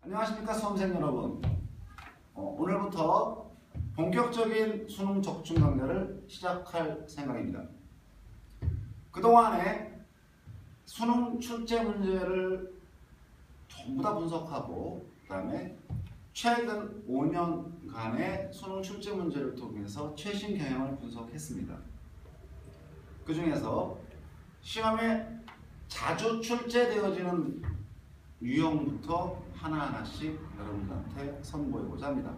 안녕하십니까 수험생 여러분. 오늘부터 본격적인 수능 적중 강좌를 시작할 생각입니다. 그동안에 수능 출제 문제를 전부 다 분석하고 그 다음에 최근 5년간의 수능 출제 문제를 통해서 최신 경향을 분석했습니다. 그 중에서 시험에 자주 출제되어지는 유형부터 하나하나씩 여러분들한테 선보이고자 합니다.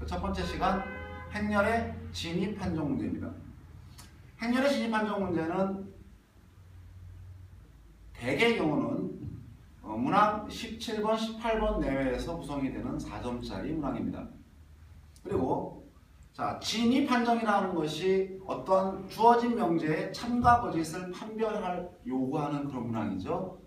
그 첫 번째 시간, 행렬의 진입 판정 문제입니다. 행렬의 진입 판정 문제는 대개의 경우는 문항 17번, 18번 내외에서 구성이 되는 4점짜리 문항입니다. 그리고 진입 판정이라는 것이 어떤 주어진 명제의 참과 거짓을 판별할 요구하는 그런 문항이죠.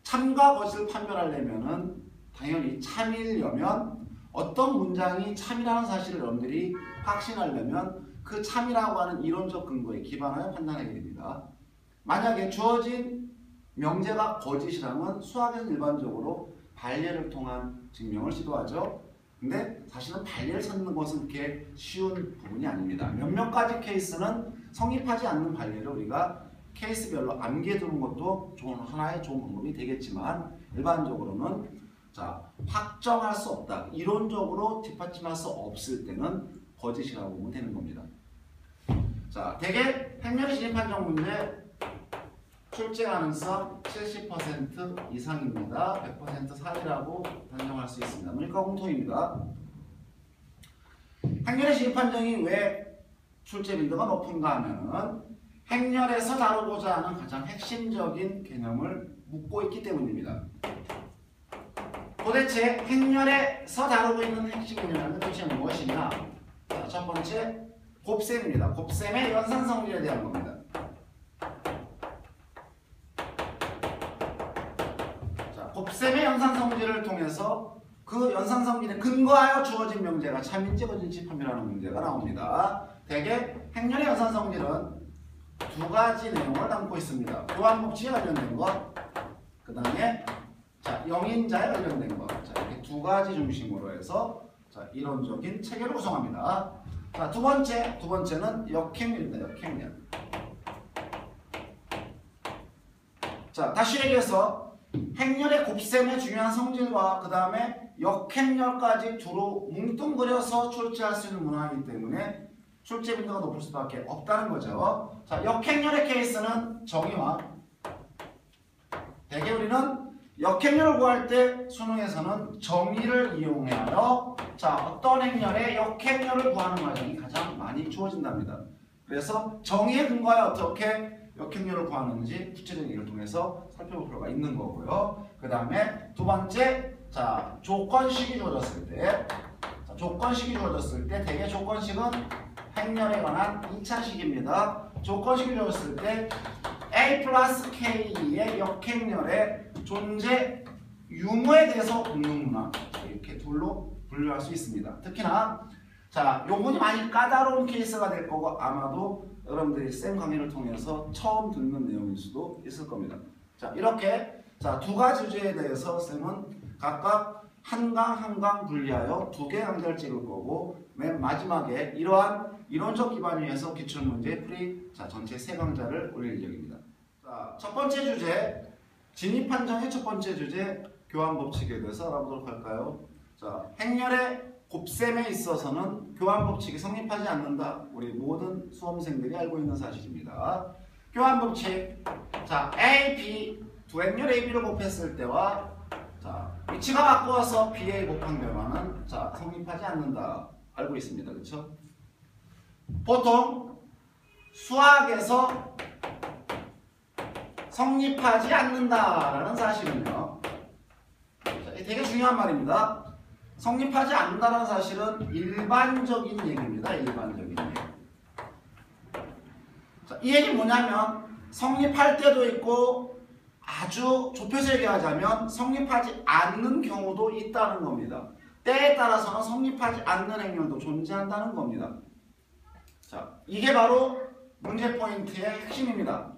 참과 거짓을 판별하려면은 당연히 참이려면 어떤 문장이 참이라는 사실을 여러분들이 확신하려면 그 참이라고 하는 이론적 근거에 기반하여 판단하게 됩니다. 만약에 주어진 명제가 거짓이라면 수학에서 일반적으로 반례를 통한 증명을 시도하죠. 근데 사실은 반례를 찾는 것은 그렇게 쉬운 부분이 아닙니다. 몇몇 가지 케이스는 성립하지 않는 반례를 우리가 케이스별로 암기해두는 것도 하나의 좋은 방법이 되겠지만 일반적으로는 확정할 수 없다. 이론적으로 뒷받침할 수 없을 때는 거짓이라고 보면 되는 겁니다. 대개 행렬의 진입 판정 문제 출제 가능성 70% 이상입니다. 100% 사례라고 단정할 수 있습니다. 문이과 공통입니다. 행렬의 진입 판정이 왜 출제 빈도가 높은가 하면은 행렬에서 다루고자 하는 가장 핵심적인 개념을 묻고 있기 때문입니다. 도대체 행렬에서 다루고 있는 핵심 개념은 도대체 무엇이냐? 첫 번째, 곱셈입니다. 곱셈의 연산성질에 대한 겁니다. 곱셈의 연산성질을 통해서 그 연산성질에 근거하여 주어진 명제가 참인지 거짓인지 판별하는 문제가 나옵니다. 대개 행렬의 연산성질은 두 가지 내용을 담고 있습니다. 교환법칙에 관련된 것, 그 다음에 영인자에 관련된 것, 이렇게 두 가지 중심으로 해서 이론적인 체계를 구성합니다. 두 번째는 역행렬입니다. 역행렬. 다시 얘기해서 행렬의 곱셈의 중요한 성질과 그 다음에 역행렬까지 두루 뭉뚱그려서 출제할 수 있는 문항이기 때문에 출제 빈도가 높을 수밖에 없다는 거죠. 역행렬의 케이스는 정의와 대개 우리는 역행렬을 구할 때 수능에서는 정의를 이용하여 어떤 행렬의 역행렬을 구하는 과정이 가장 많이 주어진답니다. 그래서 정의에 근거하여 어떻게 역행렬을 구하는지 구체적인 예를 통해서 살펴볼 필요가 있는 거고요. 그 다음에 두 번째, 조건식이 주어졌을 때 대개 조건식은 행렬에 관한 2차식입니다. 조건식이 주어졌을 때 A 플러스 K의 역행렬의 존재 유무에 대해서 묻는 문항, 이렇게 둘로 분류할 수 있습니다. 특히나 요분이 많이 까다로운 케이스가 될 거고 아마도 여러분들이 쌤 강의를 통해서 처음 듣는 내용일 수도 있을 겁니다. 이렇게 두 가지 주제에 대해서 쌤은 각각 한 강 분리하여 두 개의 강좌를 찍을 거고 맨 마지막에 이러한 이론적 기반 위에서 기출문제 풀이 전체 세 강좌를 올릴 예정입니다. 첫 번째 주제, 진입 판정의 첫 번째 주제, 교환법칙에 대해서 알아보도록 할까요? 행렬의 곱셈에 있어서는 교환법칙이 성립하지 않는다. 우리 모든 수험생들이 알고 있는 사실입니다. 교환법칙, A, B, 두 행렬 A, B를 곱했을 때와 위치가 바꾸어서 BA 곱한 결과는 성립하지 않는다. 알고 있습니다. 그렇죠? 보통 수학에서 성립하지 않는다라는 사실은요. 되게 중요한 말입니다. 성립하지 않는다는 사실은 일반적인 얘기입니다. 일반적인 얘기. 이 얘기는 뭐냐면 성립할 때도 있고 아주 좁혀서 얘기하자면 성립하지 않는 경우도 있다는 겁니다. 때에 따라서는 성립하지 않는 행렬도 존재한다는 겁니다. 이게 바로 문제 포인트의 핵심입니다.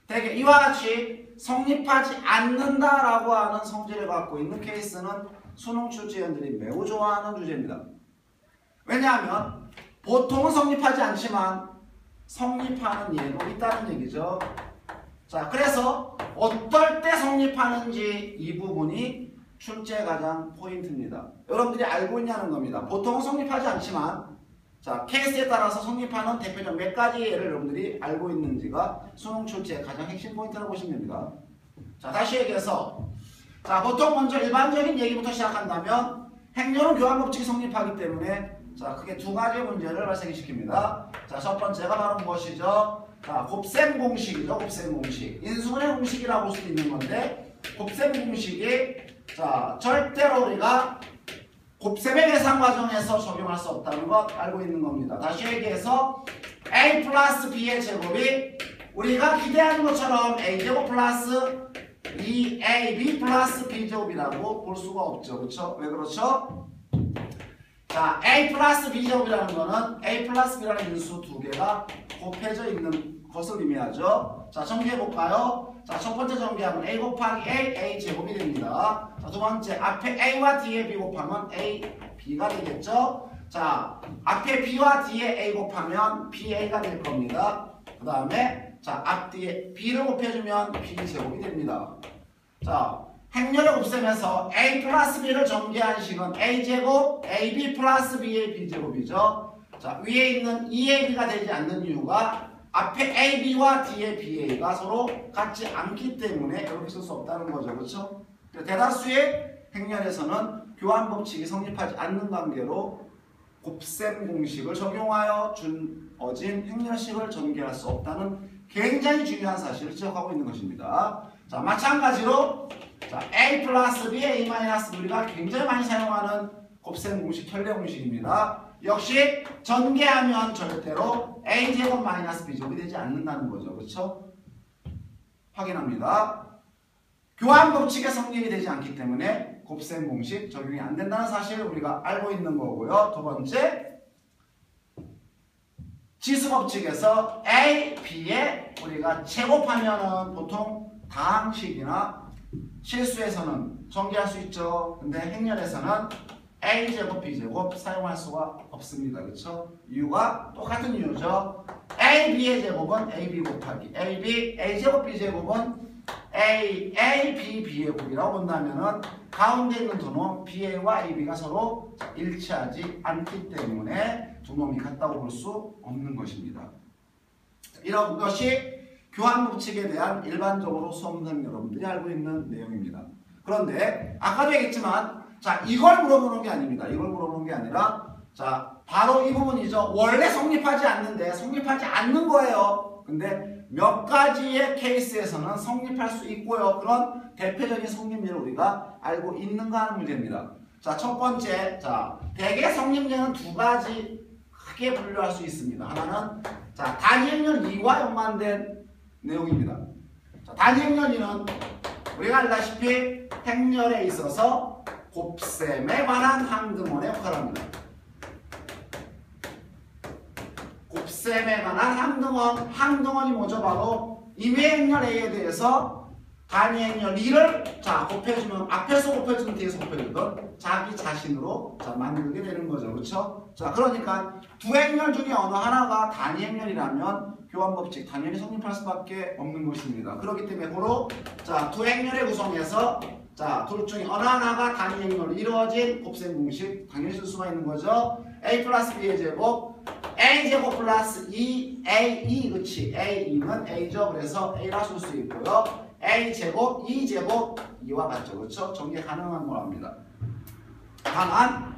대개 이와 같이 성립하지 않는다라고 하는 성질을 갖고 있는 케이스는 수능 출제위원들이 매우 좋아하는 주제입니다. 왜냐하면 보통은 성립하지 않지만 성립하는 예도 있다는 얘기죠. 자, 그래서 어떨 때 성립하는지 이 부분이 출제 가장 포인트입니다. 여러분들이 알고 있냐는 겁니다. 보통은 성립하지 않지만 자, 케이스에 따라서 성립하는 대표적 몇 가지 예를 여러분들이 알고 있는지가 수능 출제의 가장 핵심 포인트라고 보시면 됩니다. 자, 다시 얘기해서 자, 보통 먼저 일반적인 얘기부터 시작한다면 행렬은 교환법칙이 성립하기 때문에 자, 크게 두 가지 문제를 발생시킵니다. 자, 첫 번째가 바로 무엇이죠? 자, 곱셈 공식이죠. 곱셈 공식. 인수분해 공식이라고 볼 수도 있는 건데 곱셈 공식이 자, 절대로 우리가 곱셈의 계산 과정에서 적용할 수 없다는 것 알고 있는 겁니다. 다시 얘기해서 a 플러스 b의 제곱이 우리가 기대하는 것처럼 a제곱 플러스 2ab 플러스 b제곱이라고 볼 수가 없죠. 그렇죠? 왜 그렇죠? 자, a 플러스 b제곱이라는 거는 a 플러스 b라는 인수 두 개가 곱해져 있는 것을 의미하죠. 자, 정리해볼까요? 자, 첫 번째 정리하면 a 곱하기 a 제곱이 됩니다. 자, 두 번째 앞에 a와 뒤에 b 곱하면 a, b가 되겠죠. 자, 앞에 b와 뒤에 a 곱하면 ba가 될 겁니다. 그 다음에 자, 앞뒤에 b를 곱해주면 b제곱이 됩니다. 자, 행렬의 곱셈에서 a 플러스 b를 전개한 식은 a제곱 ab 플러스 b의 b제곱이죠. 자, 위에 있는 2ab가 되지 않는 이유가 앞에 ab와 뒤에 ba가 서로 같지 않기 때문에 이렇게 쓸 수 없다는 거죠. 그렇죠? 대다수의 행렬에서는 교환법칙이 성립하지 않는 관계로 곱셈 공식을 적용하여 주어진 행렬식을 전개할 수 없다는 굉장히 중요한 사실을 지적하고 있는 것입니다. 자, 마찬가지로 자, a 플러스 b, a 마이너스 b가 굉장히 많이 사용하는 곱셈 공식, 혈례 공식입니다. 역시 전개하면 절대로 a제곱 마이너스 b제곱이 되지 않는다는 거죠. 그렇죠? 확인합니다. 교환법칙의 성립이 되지 않기 때문에 곱셈 공식 적용이 안 된다는 사실을 우리가 알고 있는 거고요. 두 번째, 지수법칙에서 a, b에 우리가 제곱하면은 보통 다항식이나 실수에서는 전개할 수 있죠. 근데 행렬에서는 a제곱, b제곱 사용할 수가 없습니다. 그렇죠? 이유가 똑같은 이유죠. a, b의 제곱은 ab 곱하기 ab, a제곱, b제곱은 a, b, b의 곱이라고 본다면은 가운데 있는 두 놈 ba와 ab가 서로 일치하지 않기 때문에 두 놈이 같다고 볼 수 없는 것입니다. 이런 것이 교환법칙에 대한 일반적으로 수험생 여러분들이 알고 있는 내용입니다. 그런데 아까도 얘기했지만 자, 이걸 물어보는 게 아닙니다. 이걸 물어보는 게 아니라 자, 바로 이 부분이죠. 원래 성립하지 않는데 성립하지 않는 거예요. 근데 몇 가지의 케이스에서는 성립할 수 있고요. 그런 대표적인 성립례를 우리가 알고 있는가 하는 문제입니다. 자, 첫 번째, 자, 대개 성립례는 두 가지 크게 분류할 수 있습니다. 하나는 자, 단위행렬 2와 연관된 내용입니다. 자, 단위행렬 2는 우리가 알다시피 행렬에 있어서 곱셈에 관한 항등원의 역할을 합니다. 곱셈에 관한 항등원이 뭐죠? 바로 임의행렬 A에 대해서 단위행렬 2를 자, 곱해주면 앞에서 곱해주든 뒤에서 곱해주든 자기 자신으로 자, 만들게 되는 거죠. 그렇죠? 자, 그러니까 두 행렬 중에 어느 하나가 단위행렬이라면 교환법칙 당연히 성립할 수밖에 없는 것입니다. 그렇기 때문에 고로 자, 두 행렬의 구성에서 자, 둘 중에 어느 하나가 단위행렬로 이루어진 곱셈 공식 당연히 쓸 수가 있는 거죠. a 플러스 b의 제곱 a제곱 플러스 2a2 그치? a2는 a죠. 그래서 a라 쓸 수 있고요. a제곱 2제곱 2와 같죠. 그렇죠? 전개 가능한 거랍니다. 다만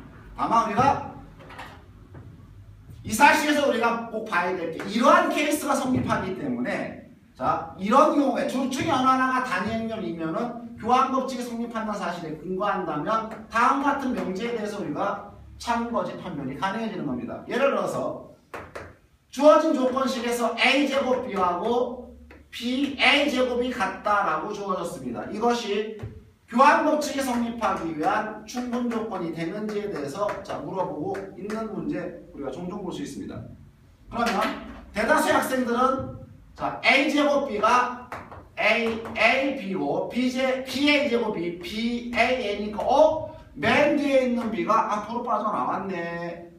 우리가 이 사실에서 우리가 꼭 봐야 될 게 이러한 케이스가 성립하기 때문에 자, 이런 경우에 둘 중에 어느 하나가 단위행렬이면은 교환법칙이 성립한다는 사실에 근거한다면 다음 같은 명제에 대해서 우리가 참고지 판별이 가능해지는 겁니다. 예를 들어서 주어진 조건식에서 a제곱 b하고 ba제곱이 같다라고 주어졌습니다. 이것이 교환법칙이 성립하기 위한 충분 조건이 되는지에 대해서 자, 물어보고 있는 문제 우리가 종종 볼 수 있습니다. 그러면 대다수의 학생들은 자, a제곱 b가 B고 B의 제곱이 BA니까 맨 뒤에 있는 B가 앞으로 빠져나왔네.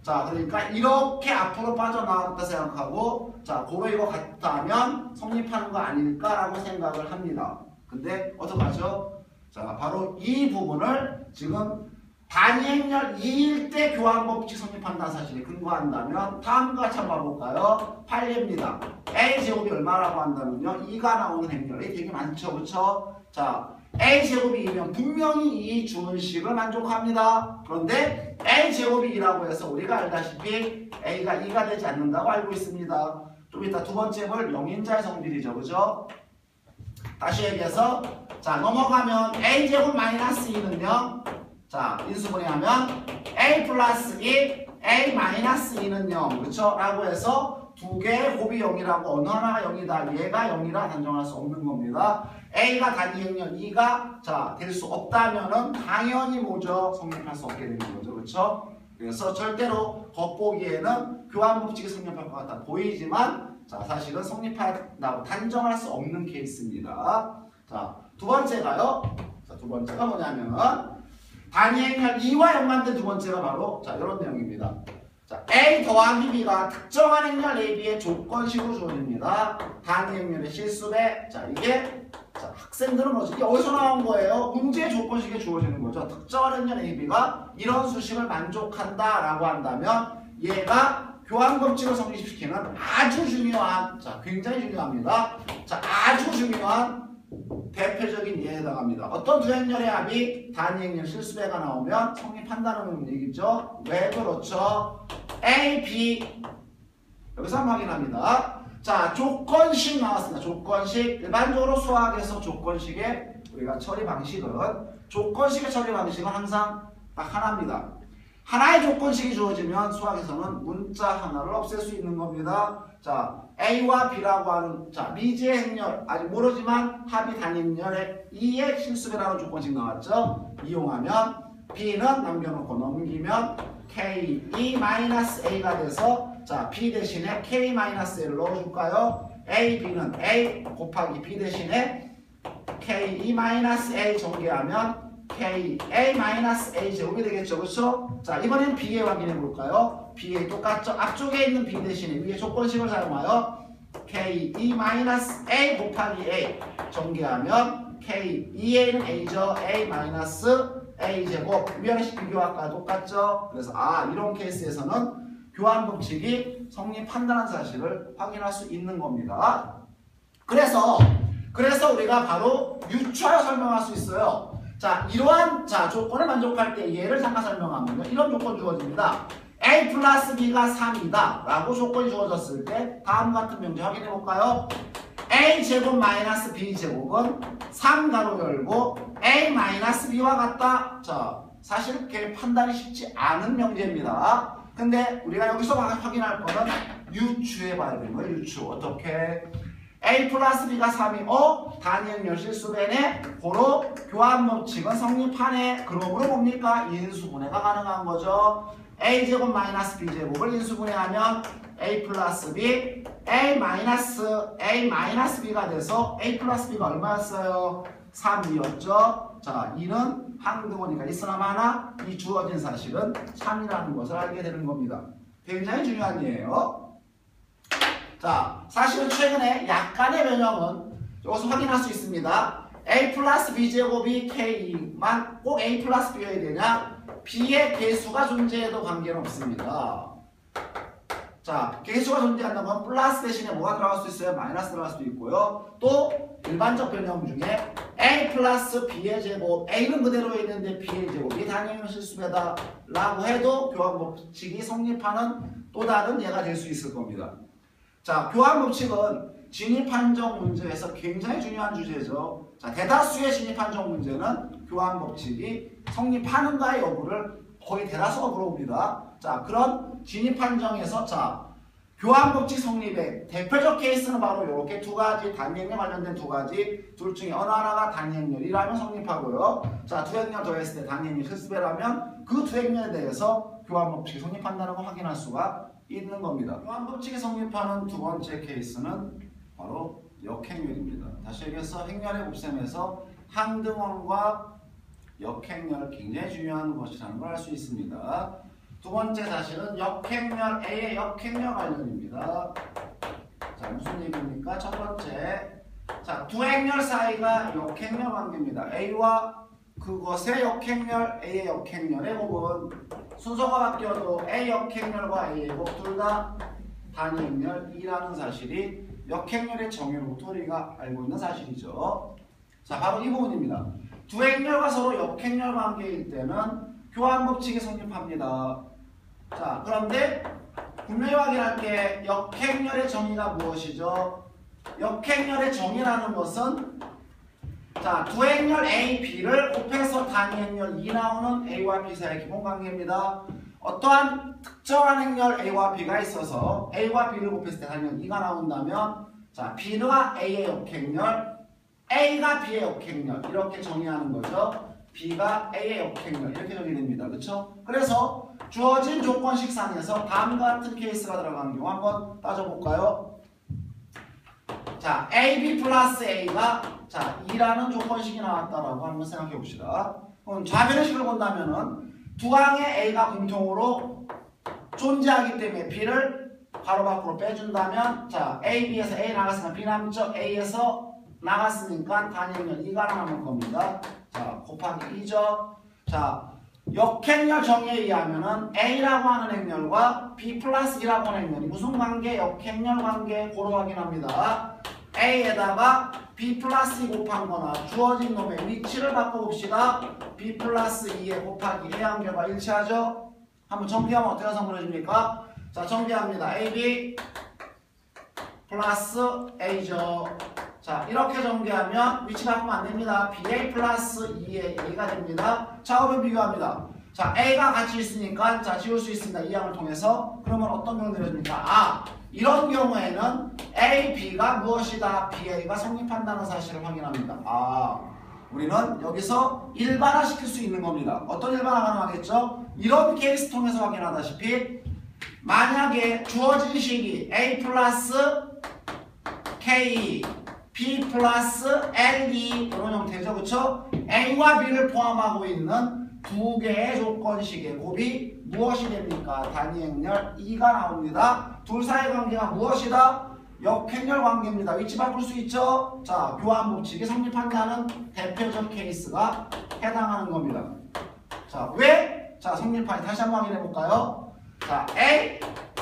자, 그러니까 이렇게 앞으로 빠져나왔다 생각하고 자, 고로 이거 같다면 성립하는 거 아닐까라고 생각을 합니다. 근데 어떡하죠? 자, 바로 이 부분을 지금 단위행렬 2일 때 교환법칙 성립한다는 사실에 근거한다면 다음과 같이 한번 봐볼까요? 8입니다. A제곱이 얼마라고 한다면요? 2가 나오는 행렬이 되게 많죠. 그쵸? 자, A제곱이 2면 분명히 이 주는 식을 만족합니다. 그런데 A제곱이 2라고 해서 우리가 알다시피 A가 2가 되지 않는다고 알고 있습니다. 좀 이따 두 번째 볼 영인자의 성질이죠. 그죠? 다시 얘기해서 자, 넘어가면 A제곱 마이너스 2는요? 자, 인수분해하면 A 플러스 2, A 마이너스 2는 0. 그렇죠? 라고 해서 두 개의 곱이 0이라고 어느 하나가 0이다. 얘가 0이라 단정할 수 없는 겁니다. A가 단위행렬 2가 자, 될 수 없다면은 당연히 뭐죠? 성립할 수 없게 되는 거죠. 그렇죠? 그래서 절대로 겉보기에는 교환법칙이 성립할 것 같아 보이지만 자, 사실은 성립한다고 단정할 수 없는 케이스입니다. 자, 두 번째가요. 자, 두 번째가 뭐냐면 단위행렬 2와 연관된 두 번째가 바로 자, 이런 내용입니다. 자, A 더하기 B가 특정한 행렬 AB의 조건식으로 주어집니다. 단위행렬의 실수배. 자, 이게 자, 학생들은 이게 어디서 나온 거예요? 문제의 조건식에 주어지는 거죠. 특정한 행렬 AB가 이런 수식을 만족한다라고 한다면 얘가 교환법칙을 성립시키는 아주 중요한 자, 굉장히 중요합니다. 자, 아주 중요한 대표적인 예에 해당합니다. 어떤 두 행렬의 합이 단위행렬 실수배가 나오면 성립한다는 얘기죠. 왜 그렇죠? A, B 여기서 한번 확인합니다. 자, 조건식 나왔습니다. 조건식 일반적으로 수학에서 조건식의 우리가 처리 방식은 조건식의 처리 방식은 항상 딱 하나입니다. 하나의 조건식이 주어지면 수학에서는 문자 하나를 없앨 수 있는 겁니다. 자, A와 B라고 하는 자, 미지의 행렬 아직 모르지만 합이 단위행렬의 2의 실수배라는 조건식 나왔죠. 이용하면 B는 남겨놓고 넘기면 K2-A가 돼서 자, B 대신에 K-A를 넣어줄까요? A, B는 A 곱하기 B 대신에 K2-A 전개하면 KA-A 제곱이 되겠죠. 그렇죠? 자, 이번엔 B에 확인해 볼까요? B에 똑같죠? 앞쪽에 있는 B 대신에 위에 조건식을 사용하여 K2-A 곱하기 A 전개하면 K2A는 A죠. A-A 제곱 위아래식 비교할까 똑같죠? 그래서 이런 케이스에서는 교환법칙이 성립한다는 사실을 확인할 수 있는 겁니다. 그래서 우리가 바로 유추하여 설명할 수 있어요. 자, 이러한 조건을 만족할 때 얘를 잠깐 설명하면 이런 조건 주어집니다. A 플러스 B가 3이다 라고 조건이 주어졌을 때 다음 같은 명제 확인해 볼까요? A 제곱 마이너스 B 제곱은 3 가로 열고 A 마이너스 B와 같다. 자, 사실 이렇게 판단이 쉽지 않은 명제입니다. 근데 우리가 여기서 확인할 거는 유추해 봐야 되는 거예요. 유추. 어떻게? A 플러스 B가 3이 단위행렬 실수배네. 고로 교환법칙은 성립하네. 그러므로 뭡니까? 인수분해가 가능한 거죠. A제곱 마이너스 B제곱을 인수분해하면 A 플러스 B, A 마이너스 B가 돼서 A 플러스 B가 얼마였어요? 3이었죠. 자, 2는 항등호니까 있으나 하나 이 주어진 사실은 3이라는 것을 알게 되는 겁니다. 굉장히 중요한 예예요. 자, 사실은 최근에 약간의 변형은 여기서 확인할 수 있습니다. A 플러스 B제곱이 K만 꼭 A 플러스 B여야 되냐? B의 개수가 존재해도 관계는 없습니다. 자, 개수가 존재한다는 건 플러스 대신에 뭐가 들어갈 수 있어요? 마이너스 들어갈 수도 있고요. 또 일반적 변형 중에 A 플러스 B의 제곱, A는 그대로 있는데 B의 제곱이 단위행렬 실수배다 라고 해도 교환법칙이 성립하는 또 다른 예가 될 수 있을 겁니다. 자, 교환법칙은 진입한정 문제에서 굉장히 중요한 주제죠. 자, 대다수의 진입한정 문제는 교환법칙이 성립하는가의 여부를 거의 대다수가 물어봅니다. 자, 그런 진입한정에서 자, 교환법칙 성립의 대표적 케이스는 바로 이렇게 두 가지 단위행렬 관련된 두 가지 둘 중에 어느 하나가 단위행렬이라면 성립하고요. 자, 두 행렬 더했을 때 단위행렬 실수배라면 그 두 행렬에 대해서 교환법칙이 성립한다는 걸 확인할 수가 있는 겁니다. 교환법칙이 성립하는 두 번째 케이스는 바로 역행렬입니다. 다시 얘기해서 행렬의 곱셈에서 항등원과 역행렬 굉장히 중요한 것이라는 걸 알 수 있습니다. 두 번째 사실은 역행렬 A의 역행렬 관련입니다. 자, 무슨 얘기입니까? 첫 번째, 자, 두 행렬 사이가 역행렬 관계입니다. A와 그것의 역행렬, A의 역행렬의 곱은 순서가 바뀌어도 A 역행렬과 A의 곱 둘 다 단위 행렬 2라는 사실이 역행렬의 정의로부터 우리가 알고 있는 사실이죠. 자, 바로 이 부분입니다. 두 행렬과 서로 역행렬 관계일 때는 교환 법칙이 성립합니다. 자, 그런데 분명히 확인할게. 역행렬의 정의가 무엇이죠? 역행렬의 정의라는 것은 자, 두 행렬 A, B를 곱해서 단위 행렬 2 나오는 A와 B 사이의 기본 관계입니다. 어떠한 특정한 행렬 A와 B가 있어서 A와 B를 곱했을 때 단위 행렬 2가 나온다면 자, B가 A의 역행렬, A가 B의 역행렬 이렇게 정의하는 거죠. B가 A의 역행렬 이렇게 정의됩니다. 그렇죠? 그래서 주어진 조건식상에서 다음과 같은 케이스가 들어가는 경우 한번 따져볼까요? 자, AB 플러스 A가 자 2라는 조건식이 나왔다라고 한번 생각해 봅시다. 그럼 좌변의 식을 본다면은 두 항의 A가 공통으로 존재하기 때문에 B를 바로 밖으로 빼준다면 자 A, B에서 A 나갔으니까 B 남죠. A에서 나갔으니까 단위 행렬 2가 남을 겁니다. 자 곱하기 2죠. 자 역행렬 정의에 의하면은 A라고 하는 행렬과 B 플러스 2라고 하는 행렬이 무슨 관계? 역행렬 관계 고로 확인합니다. A에다가 B 플러스 2 곱한 거나 주어진 놈의 위치를 바꿔봅시다. B 플러스 2에 곱하기 A 한 결과 일치하죠? 한번 정비하면 어떻게 성분해줍니까? 자 정비합니다. AB 플러스 A죠. 자 이렇게 정비하면 위치 바꾸면 안됩니다. BA 플러스 2에 A가 됩니다. 작업을 비교합니다. 자 A가 같이 있으니까 자 지울 수 있습니다. 이 항을 통해서. 그러면 어떤 경우 내려집니까? 아 이런 경우에는 A, B가 무엇이다? BA가 성립한다는 사실을 확인합니다. 아 우리는 여기서 일반화시킬 수 있는 겁니다. 어떤 일반화 가능하겠죠? 이런 케이스 통해서 확인하다시피 만약에 주어진 식이 A 플러스 K, B 플러스 L2 이런 형태죠. 그렇죠? A와 B를 포함하고 있는 두 개의 조건식의 곱이 무엇이 됩니까? 단위 행렬 2가 나옵니다. 둘 사이의 관계가 무엇이다? 역행렬 관계입니다. 위치 바꿀 수 있죠? 자, 교환 법칙이 성립한다는 대표적 케이스가 해당하는 겁니다. 자, 왜? 자, 성립하니 다시 한번 확인해 볼까요? 자, A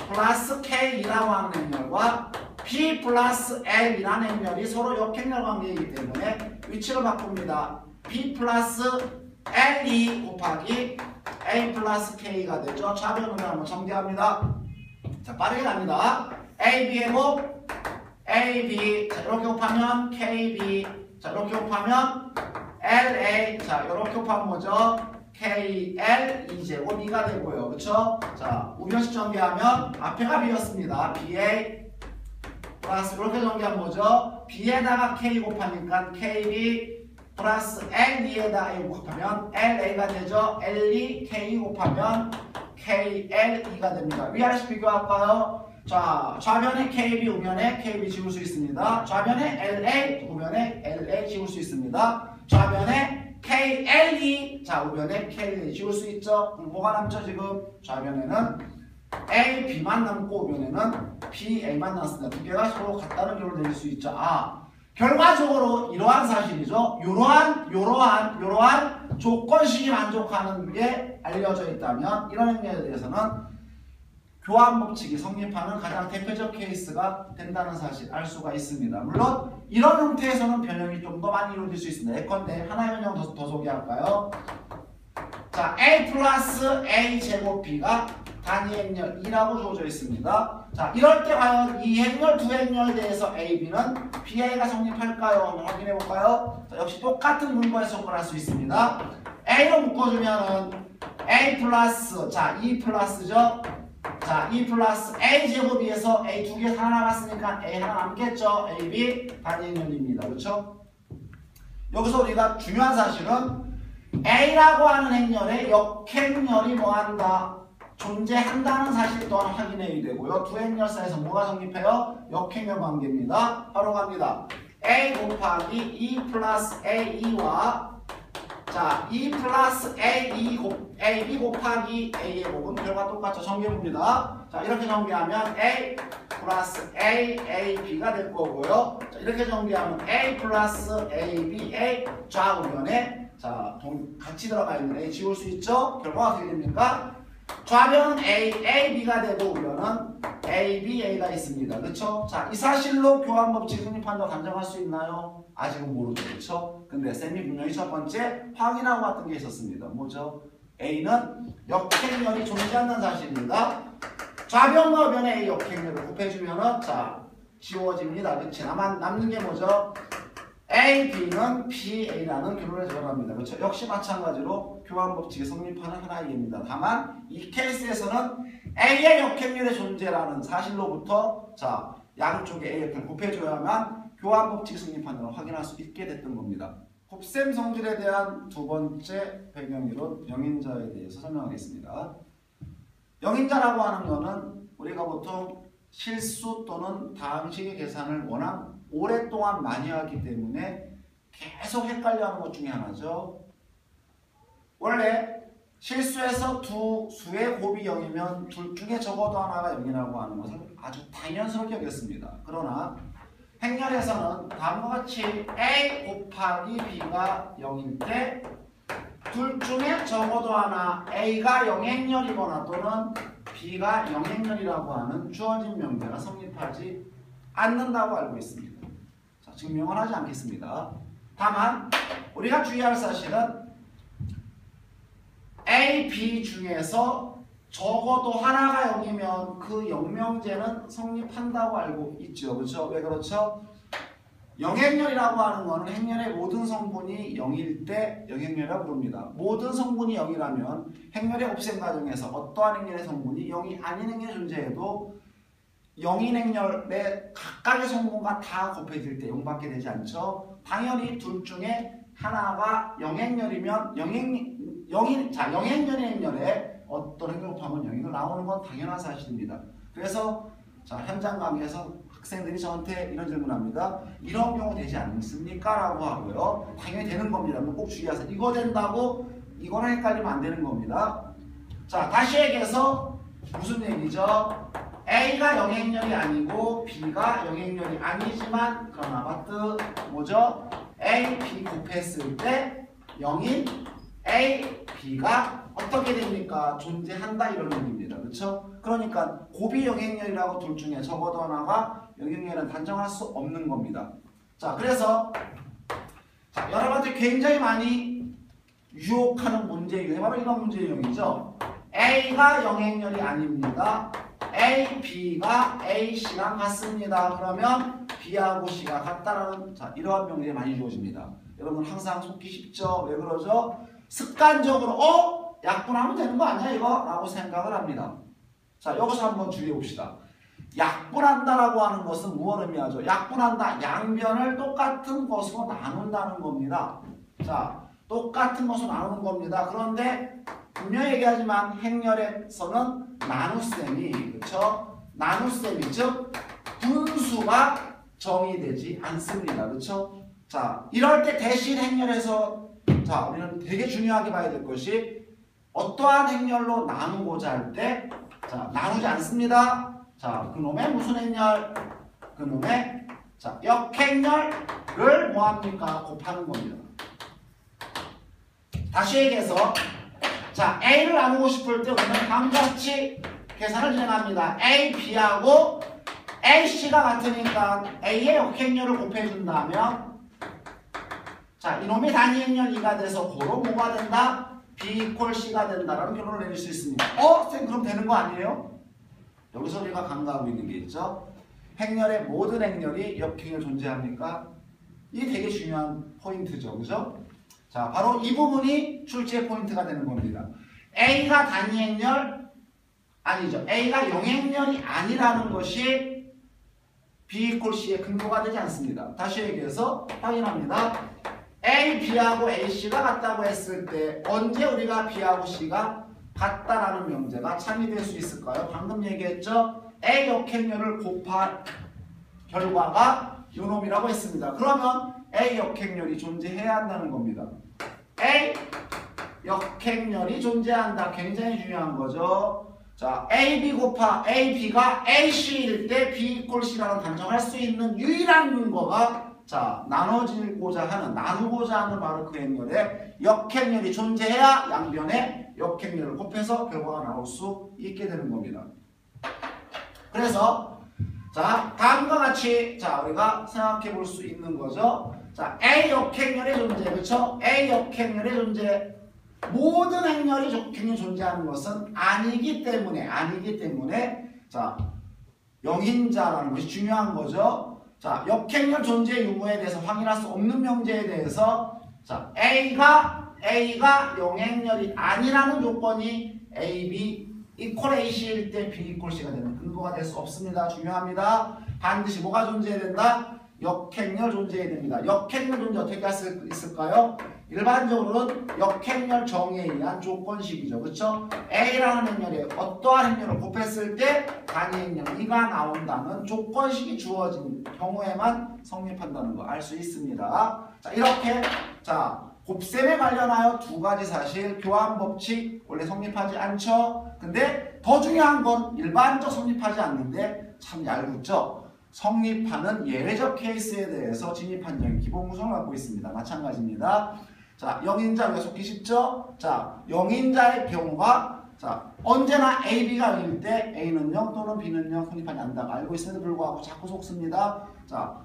플러스 K이라고 하는 행렬과 B 플러스 L이라는 행렬이 서로 역행렬 관계이기 때문에 위치를 바꿉니다. B 플러스 L2 곱하기 A 플러스 K가 되죠. 좌변으로 한번 정리합니다. 자, 빠르게 갑니다. AB의 곱 AB 자, 이렇게 곱하면 KB 자, 이렇게 곱하면 LA 자, 이렇게 곱하면 뭐죠? KL 2제곱 2가 되고요. 그렇죠? 자, 우변식 정리하면 앞에가 B였습니다. BA 플러스 이렇게 정리하면 뭐죠? B에다가 K 곱하니까 KB 플러스 L2에다 A 곱하면 LA가 되죠. L2 K 곱하면 KL2가 됩니다. 위아래식 비교할까요? 자, 좌변에 KB, 우변에 KB 지울 수 있습니다. 좌변에 LA, 우변에 LA 지울 수 있습니다. 좌변에 KLE, 자, 우변에 KLE 지울 수 있죠. 그럼 뭐가 남죠, 지금? 좌변에는 A, B만 남고 우변에는 B, A만 남았습니다. 두 개가 서로 같다는 결론을 내릴 수 있죠. 아, 결과적으로 이러한 사실이죠. 이러한 조건식이 만족하는 게 알려져 있다면 이런 행위에 대해서는 교환 법칙이 성립하는 가장 대표적 케이스가 된다는 사실 알 수가 있습니다. 물론 이런 형태에서는 변형이 좀 더 많이 이루어질 수 있습니다. 예컨대 하나의 변형 더 소개할까요? 자, A 플러스 A 제곱 B가 단위 행렬 2라고 주어져 있습니다. 자, 이럴 때 과연 이 행렬 두 행렬에 대해서 A, B는 BA가 성립할까요? 한번 확인해 볼까요? 자, 역시 똑같은 문구에서 접근할 수 있습니다. A로 묶어주면은 A 플러스 자 2 플러스죠. 자, 2 플러스 A 제곱에서 A 두 개 하나 남았으니까 A 하나 남겠죠. AB 단위 행렬입니다. 그렇죠? 여기서 우리가 중요한 사실은 A라고 하는 행렬의 역행렬이 뭐한다? 존재한다는 사실 또한 확인해야 되고요. 두 행렬 사이에서 뭐가 성립해요? 역행렬 관계입니다. 바로 갑니다. A 곱하기 E 플러스 AE와 자, E 플러스 AB 곱하기 A의 곱은 결과 똑같죠. 정리해봅니다. 자, 이렇게 정리하면 A 플러스 AAB가 될 거고요. 자, 이렇게 정리하면 A 플러스 ABA 좌우변에 자, 같이 들어가 있는 A 지울 수 있죠? 결과가 어떻게 됩니까? 좌변은 AB가 되고 우변은 ABA가 있습니다. 그렇죠? 자, 이 사실로 교환 법칙 성립한다고 단정할 수 있나요? 아직은 모르죠. 그렇죠? 근데 쌤이 분명히 첫 번째 확인하고 왔던 게 있었습니다. 뭐죠? A는 역행렬이 존재한다는 사실입니다. 좌변과 우변의 A 역행렬을 곱해주면은 자, 지워집니다. 그렇지? 남는 게 뭐죠? A, B는 PA라는 결론에 들어갑니다. 그렇죠? 역시 마찬가지로 교환 법칙이 성립하는 하나의 예입니다. 다만 이 케이스에서는 A의 역행렬의 존재라는 사실로부터 자, 양쪽에 A 역행을 곱해줘야만 교환 법칙이 성립하는 걸 확인할 수 있게 됐던 겁니다. 곱셈 성질에 대한 두 번째 배경이론 영인자에 대해서 설명하겠습니다. 영인자라고 하는 것은 우리가 보통 실수 또는 다항식의 계산을 워낙 오랫동안 많이 하기 때문에 계속 헷갈려하는 것 중에 하나죠. 원래 실수에서 두 수의 곱이 0이면 둘 중에 적어도 하나가 0이라고 하는 것을 아주 당연스럽게 여겼습니다. 그러나 행렬에서는 다음과 같이 A 곱하기 B가 0일 때 둘 중에 적어도 하나 A가 영행렬이거나 또는 B가 영행렬이라고 하는 주어진 명제가 성립하지 않는다고 알고 있습니다. 자, 증명은 하지 않겠습니다. 다만 우리가 주의할 사실은 A, B 중에서 적어도 하나가 0이면 그 영명제는 성립한다고 알고 있죠. 그렇죠? 왜 그렇죠? 영행렬이라고 하는 것은 행렬의 모든 성분이 0일 때 영행렬이라고 부릅니다. 모든 성분이 0이라면 행렬의 곱셈 과정에서 어떠한 행렬의 성분이 0이 아닌 행렬이 존재해도 영인 행렬의 각각의 성분과 다 곱해질 때 0밖에 되지 않죠. 당연히 둘 중에 하나가 영행렬이면 영행렬의 행렬에 어떤 행렬 곱하면 0이 나오는 건 당연한 사실입니다. 그래서 자, 현장 강의에서 학생들이 저한테 이런 질문합니다. 이런 경우 되지 않습니까? 라고 하고요. 당연히 되는 겁니다. 꼭 주의하세요. 이거 된다고 이거랑 헷갈리면 안 되는 겁니다. 자, 다시 얘기해서 무슨 얘기죠? A가 영행렬이 아니고 B가 영행렬이 아니지만 그러나 마트 뭐죠? A, B 곱했을 때 0인 A, B가 어떻게 됩니까? 존재한다 이런 얘기입니다. 그렇죠? 그러니까 곱이 영행렬이라고 둘 중에 적어도 하나가 영행렬은 단정할 수 없는 겁니다. 자, 그래서 자, 여러분한테 굉장히 많이 유혹하는 문제 유형 바로 이런 문제 유형이죠. A가 영행렬이 아닙니다. A, B가 A, C랑 같습니다. 그러면 B하고 C가 같다라는 자, 이러한 명제가 많이 주어집니다. 여러분 항상 속기 쉽죠? 왜 그러죠? 습관적으로 약분하면 되는 거 아니야 이거? 라고 생각을 합니다. 자, 여기서 한번 주의해 봅시다. 약분한다라고 하는 것은 무엇을 의미하죠? 약분한다. 양변을 똑같은 것으로 나눈다는 겁니다. 자, 똑같은 것으로 나누는 겁니다. 그런데 분명히 얘기하지만 행렬에서는 나눗셈이 그렇죠? 나눗셈이 즉 분수가 정의되지 않습니다. 그렇죠? 자, 이럴 때 대신 행렬에서 자, 우리는 되게 중요하게 봐야 될 것이 어떠한 행렬로 나누고자 할 때 자, 나누지 않습니다. 자, 그놈의 무슨 행렬? 그놈의 자, 역행렬을 뭐합니까? 곱하는 겁니다. 다시 얘기해서 자, A를 나누고 싶을 때 우리는 다음과 같이 계산을 진행합니다. A, B하고 A, C가 같으니까 A의 역행렬을 곱해준다면 자, 이놈이 단위 행렬 2가 돼서 고로 뭐가 된다? B 이퀄 C가 된다라는 결론을 내릴 수 있습니다. 쌤 그럼 되는 거 아니에요? 여기서 우리가 간과하고 있는 게 있죠. 행렬의 모든 행렬이 역행렬 존재합니까? 이게 되게 중요한 포인트죠. 그죠? 자, 바로 이 부분이 출제 포인트가 되는 겁니다. A가 단위 행렬 아니죠. A가 영행렬이 아니라는 것이 B 이퀄 C의 근거가 되지 않습니다. 다시 얘기해서 확인합니다. A, B하고 A, C가 같다고 했을 때 언제 우리가 B하고 C가 같다라는 명제가 창의될 수 있을까요? 방금 얘기했죠? A 역행렬을 곱한 결과가 요놈이라고 했습니다. 그러면 A 역행렬이 존재해야 한다는 겁니다. A 역행렬이 존재한다. 굉장히 중요한 거죠. 자, AB 곱하 AB가 AC일 때 B equal C라는 단정할 수 있는 유일한 근거가 자, 나누고자 하는 바로 그 행렬에 역행렬이 존재해야 양변에 역행렬을 곱해서 결과가 나올 수 있게 되는 겁니다. 그래서 자, 다음과 같이 자, 우리가 생각해 볼 수 있는 거죠. 자, A 역행렬의 존재, 그렇죠? A 역행렬의 존재. 모든 행렬이 역행렬이 존재하는 것은 아니기 때문에 자, 영인자라는 것이 중요한 거죠. 자, 역행렬 존재 유무에 대해서 확인할 수 없는 명제에 대해서 자, A가 영행렬이 아니라는 조건이 AB equal AC일 때 B equal C가 되는 근거가 될 수 없습니다. 중요합니다. 반드시 뭐가 존재해야 된다? 역행렬 존재해야 됩니다. 역행렬 존재 어떻게 할 수 있을까요? 일반적으로는 역행렬 정의에 의한 조건식이죠. 그렇죠? A라는 행렬에 어떠한 행렬을 곱했을 때 단위 행렬 2가 나온다는 조건식이 주어진 경우에만 성립한다는 거 알 수 있습니다. 자, 이렇게 자, 곱셈에 관련하여 두 가지 사실 교환 법칙 원래 성립하지 않죠. 근데 더 중요한 건 일반적 성립하지 않는데 참 얄궂죠. 성립하는 예외적 케이스에 대해서 진입 판정의 기본 구성을 갖고 있습니다. 마찬가지입니다. 자, 영인자 왜 속기 쉽죠? 자, 영인자의 경우가 자, 언제나 AB가 0일 때 A는 0 또는 B는 0 성립하지 않는다고 알고 있음에도 불구하고 자꾸 속습니다. 자,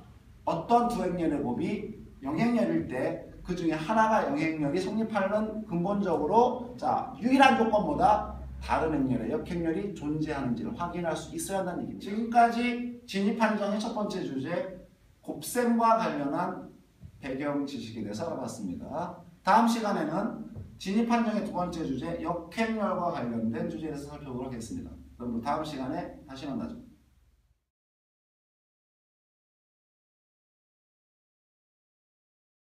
어떤 두 행렬의 곱이 영행렬일 때 그 중에 하나가 영행렬이 성립하는 근본적으로 자, 유일한 조건보다 다른 행렬의 역행렬이 존재하는지를 확인할 수 있어야 한다는 얘기입니다. 지금까지 진입 판정의 첫 번째 주제 곱셈과 관련한 배경 지식에 대해서 알아봤습니다. 다음 시간에는 진입 판정의 두 번째 주제 역행렬과 관련된 주제에 대해서 살펴보도록 하겠습니다. 그럼 다음 시간에 다시 만나죠.